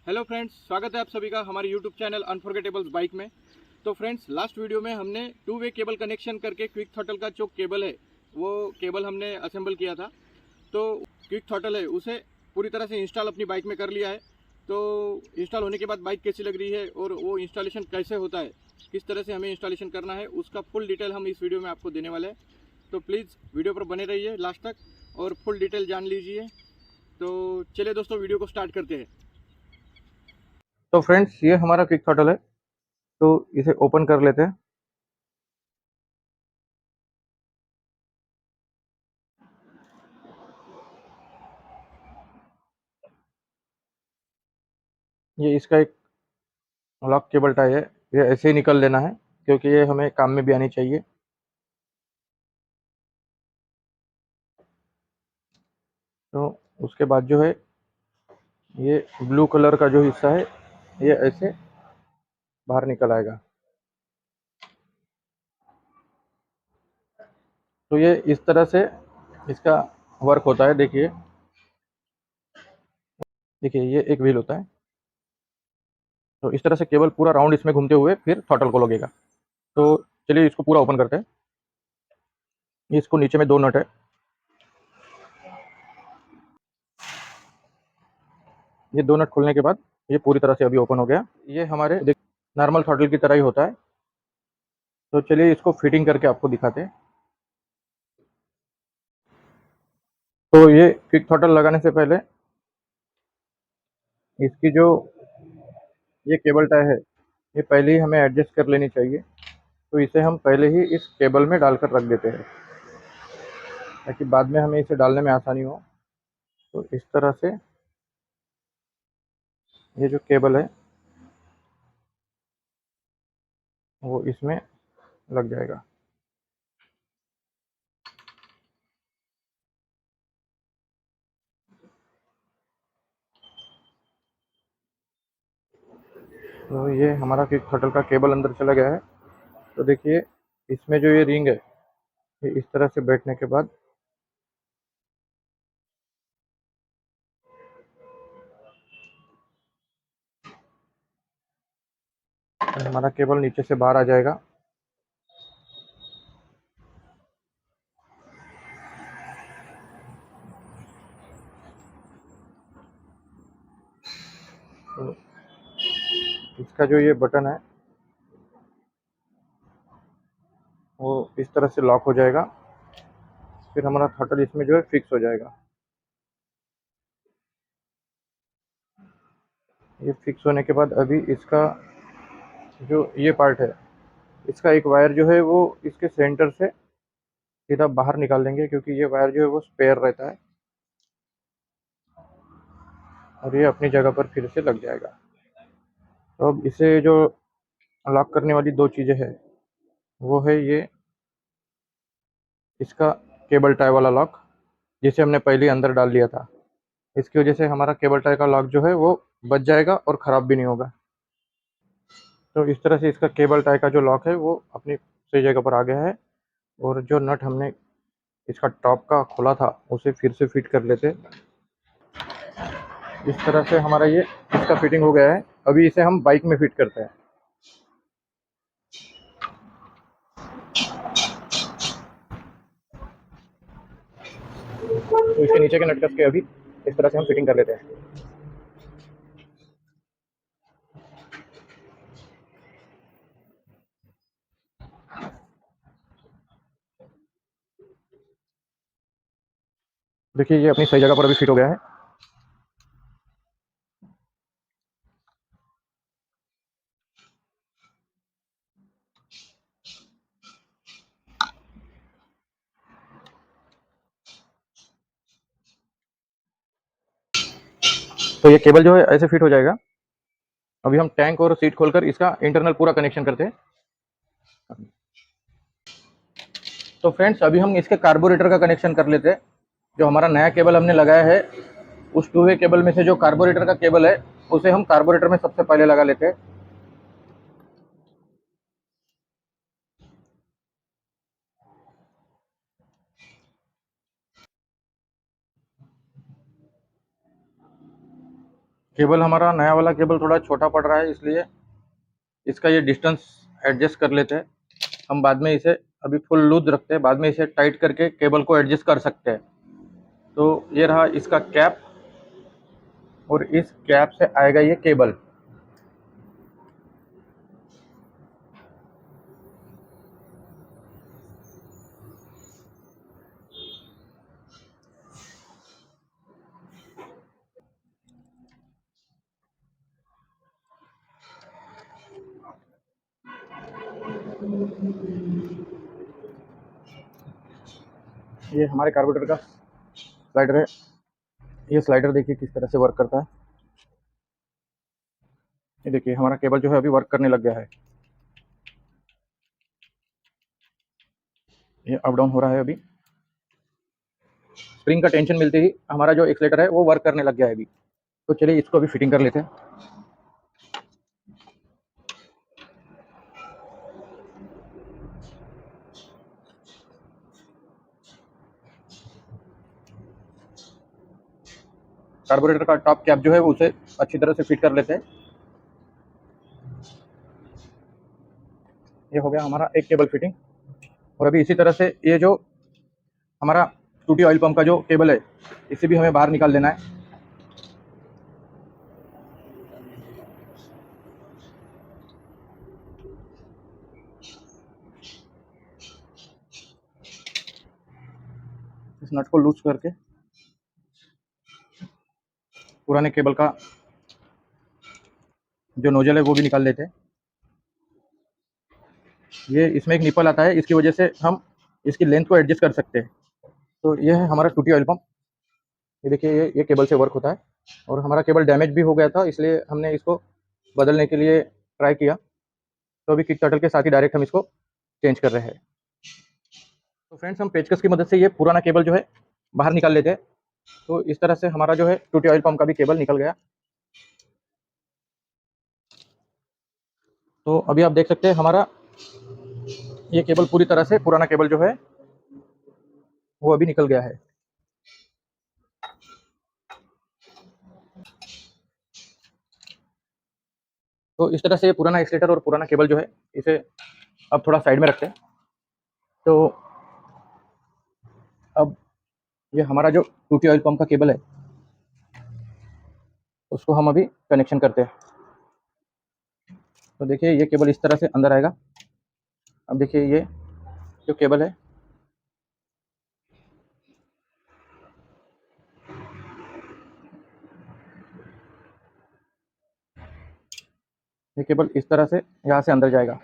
Hello friends, स्वागत है आप सभी का हमारे यूट्यूब चैनल अनफॉरगेटेबल्स बाइक में। तो फ्रेंड्स, लास्ट वीडियो में हमने टू वे केबल कनेक्शन करके क्विक थ्रॉटल का जो केबल है वो केबल हमने असेंबल किया था। तो क्विक थ्रॉटल है उसे पूरी तरह से इंस्टॉल अपनी बाइक में कर लिया है। तो इंस्टॉल होने के बाद बाइक कैसी लग रही है और वो इंस्टॉलेशन कैसे होता है, किस तरह से हमें इंस्टॉलेशन करना है, उसका फुल डिटेल हम इस वीडियो में आपको देने वाले हैं। तो प्लीज़ वीडियो पर बने रहिए लास्ट तक और फुल डिटेल जान लीजिए। तो चलिए दोस्तों, वीडियो को स्टार्ट करते हैं। तो फ्रेंड्स, ये हमारा क्विक थ्रॉटल है, तो इसे ओपन कर लेते हैं। ये इसका एक लॉक केबल टाई है, ये ऐसे ही निकल लेना है क्योंकि ये हमें काम में भी आनी चाहिए। तो उसके बाद जो है ये ब्लू कलर का जो हिस्सा है ये ऐसे बाहर निकल आएगा। तो ये इस तरह से इसका वर्क होता है। देखिए देखिए, ये एक व्हील होता है। तो इस तरह से केबल पूरा राउंड इसमें घूमते हुए फिर थ्रॉटल को लगेगा। तो चलिए इसको पूरा ओपन करते हैं। ये इसको नीचे में दो नट है, ये दो नट खोलने के बाद ये पूरी तरह से अभी ओपन हो गया। ये हमारे नॉर्मल थ्रॉटल की तरह ही होता है। तो चलिए इसको फिटिंग करके आपको दिखाते हैं। तो ये क्विक थ्रॉटल लगाने से पहले इसकी जो ये केबल टाई है ये पहले ही हमें एडजस्ट कर लेनी चाहिए। तो इसे हम पहले ही इस केबल में डालकर रख देते हैं ताकि बाद में हमें इसे डालने में आसानी हो। तो इस तरह से ये जो केबल है वो इसमें लग जाएगा। तो ये हमारा क्विक थ्रॉटल का केबल अंदर चला गया है। तो देखिए इसमें जो ये रिंग है ये इस तरह से बैठने के बाद हमारा केबल नीचे से बाहर आ जाएगा। तो इसका जो ये बटन है वो इस तरह से लॉक हो जाएगा। फिर हमारा थ्रॉटल इसमें जो है फिक्स हो जाएगा। ये फिक्स होने के बाद अभी इसका जो ये पार्ट है इसका एक वायर जो है वो इसके सेंटर से सीधा बाहर निकाल देंगे क्योंकि ये वायर जो है वो स्पेयर रहता है और ये अपनी जगह पर फिर से लग जाएगा। तो अब इसे जो लॉक करने वाली दो चीज़ें हैं वो है ये इसका केबल टाई वाला लॉक जिसे हमने पहले ही अंदर डाल लिया था। इसकी वजह से हमारा केबल टाई का लॉक जो है वो बच जाएगा और ख़राब भी नहीं होगा। तो इस तरह से इसका केबल टाई का जो लॉक है वो अपनी सही जगह पर आ गया है। और जो नट हमने इसका टॉप का खोला था उसे फिर से फिट कर लेते। इस तरह से हमारा ये इसका फिटिंग हो गया है। अभी इसे हम बाइक में फिट करते हैं। तो इसके नीचे के नट कस के अभी इस तरह से हम फिटिंग कर लेते हैं। देखिए ये अपनी सही जगह पर अभी फिट हो गया है। तो ये केबल जो है ऐसे फिट हो जाएगा। अभी हम टैंक और सीट खोलकर इसका इंटरनल पूरा कनेक्शन करते हैं। तो फ्रेंड्स, अभी हम इसके कार्बोरेटर का कनेक्शन कर लेते हैं। जो हमारा नया केबल हमने लगाया है उस टू वे केबल में से जो कार्बोरेटर का केबल है उसे हम कार्बोरेटर में सबसे पहले लगा लेते हैं। केबल हमारा नया वाला केबल थोड़ा छोटा पड़ रहा है, इसलिए इसका ये डिस्टेंस एडजस्ट कर लेते हैं। हम बाद में इसे अभी फुल लूज रखते हैं, बाद में इसे टाइट करके केबल को एडजस्ट कर सकते हैं। तो ये रहा इसका कैप, और इस कैप से आएगा ये केबल। ये हमारे कार्बोरेटर का स्लाइडर है। ये स्लाइडर देखिए किस तरह से वर्क करता है। ये देखिए हमारा केबल जो है अभी वर्क करने लग गया है। ये अप डाउन हो रहा है अभी। स्प्रिंग का टेंशन मिलते ही हमारा जो एक्सीलेटर है वो वर्क करने लग गया है अभी। तो चलिए इसको अभी फिटिंग कर लेते हैं। कार्बोरेटर का टॉप कैप जो है उसे अच्छी तरह से फिट कर लेते हैं। ये हो गया हमारा एक केबल फिटिंग। और अभी इसी तरह से ये जो हमारा टूटी ऑयल पंप का जो केबल है इसे भी हमें बाहर निकाल देना है। इस नट को लूज करके पुराने केबल का जो नोजल है वो भी निकाल लेते हैं। ये इसमें एक निपल आता है, इसकी वजह से हम इसकी लेंथ को एडजस्ट कर सकते हैं। तो ये है हमारा टूटी ऑयल पंप। ये देखिए ये केबल से वर्क होता है, और हमारा केबल डैमेज भी हो गया था, इसलिए हमने इसको बदलने के लिए ट्राई किया। तो अभी किक टर्टल के साथ ही डायरेक्ट हम इसको चेंज कर रहे हैं। तो फ्रेंड्स हम पेचकस की मदद से ये पुराना केबल जो है बाहर निकाल लेते हैं। तो इस तरह से हमारा जो है टूटी ऑयल पंप का भी केबल निकल गया। तो अभी आप देख सकते हैं हमारा ये केबल पूरी तरह से, पुराना केबल जो है वो अभी निकल गया है। तो इस तरह से ये पुराना एक्सीलेटर और पुराना केबल जो है इसे अब थोड़ा साइड में रखते हैं। तो अब ये हमारा जो टूटी ऑयल पंप का केबल है उसको हम अभी कनेक्शन करते हैं। तो देखिए ये केबल इस तरह से अंदर आएगा। अब देखिए ये जो केबल है ये केबल इस तरह से यहाँ से अंदर जाएगा।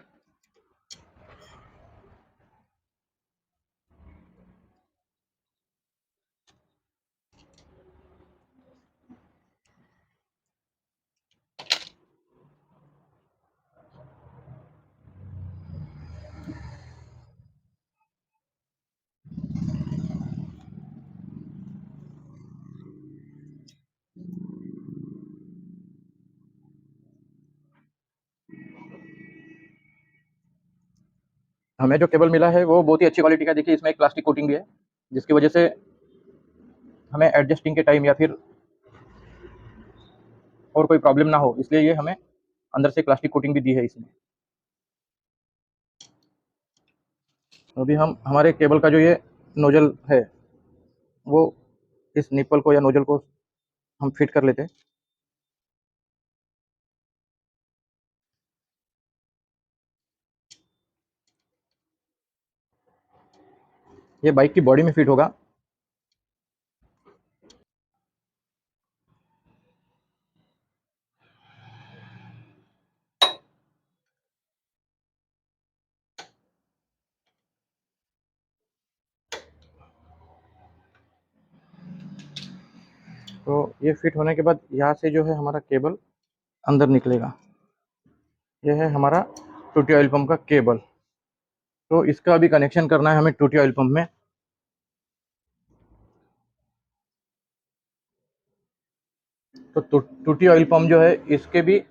हमें जो केबल मिला है वो बहुत ही अच्छी क्वालिटी का। देखिए इसमें एक प्लास्टिक कोटिंग भी है, जिसकी वजह से हमें एडजस्टिंग के टाइम या फिर और कोई प्रॉब्लम ना हो, इसलिए ये हमें अंदर से प्लास्टिक कोटिंग भी दी है इसमें। तो अभी हम हमारे केबल का जो ये नोजल है वो इस निप्पल को या नोजल को हम फिट कर लेते हैं। ये बाइक की बॉडी में फिट होगा। तो ये फिट होने के बाद यहाँ से जो है हमारा केबल अंदर निकलेगा। ये है हमारा टूटी ऑयल पंप का केबल। तो इसका अभी कनेक्शन करना है हमें टूटी ऑयल पंप में। तो टूटी ऑयल पंप जो है इसके भी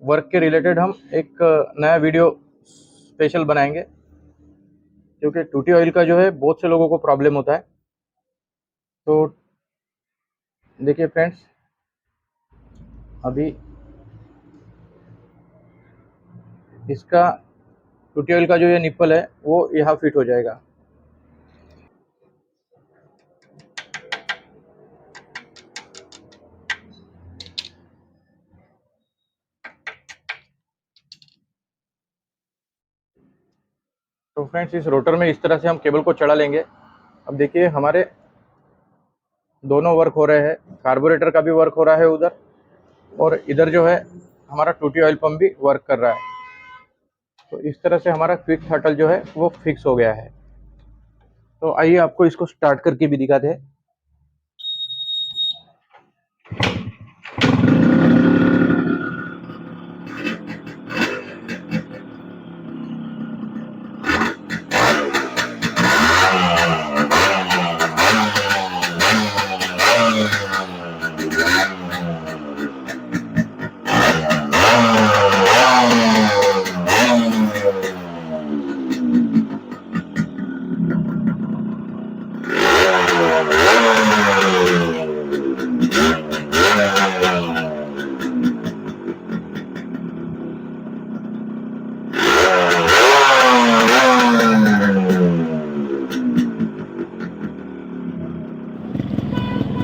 वर्क के रिलेटेड हम एक नया वीडियो स्पेशल बनाएंगे, क्योंकि टूटी ऑयल का जो है बहुत से लोगों को प्रॉब्लम होता है। तो देखिए फ्रेंड्स अभी इसका टूटी ऑयल का जो ये निप्पल है वो यहाँ फिट हो जाएगा। तो फ्रेंड्स इस रोटर में इस तरह से हम केबल को चढ़ा लेंगे। अब देखिए हमारे दोनों वर्क हो रहे हैं, कार्बोरेटर का भी वर्क हो रहा है उधर, और इधर जो है हमारा टूटी ऑयल पंप भी वर्क कर रहा है। तो इस तरह से हमारा क्विक थ्रॉटल जो है वो फिक्स हो गया है। तो आइए आपको इसको स्टार्ट करके भी दिखाते हैं।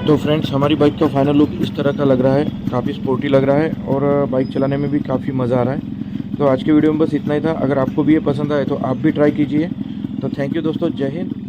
तो फ्रेंड्स हमारी बाइक का फाइनल लुक इस तरह का लग रहा है, काफ़ी स्पोर्टी लग रहा है और बाइक चलाने में भी काफ़ी मज़ा आ रहा है। तो आज के वीडियो में बस इतना ही था। अगर आपको भी ये पसंद आए तो आप भी ट्राई कीजिए। तो थैंक यू दोस्तों, जय हिंद।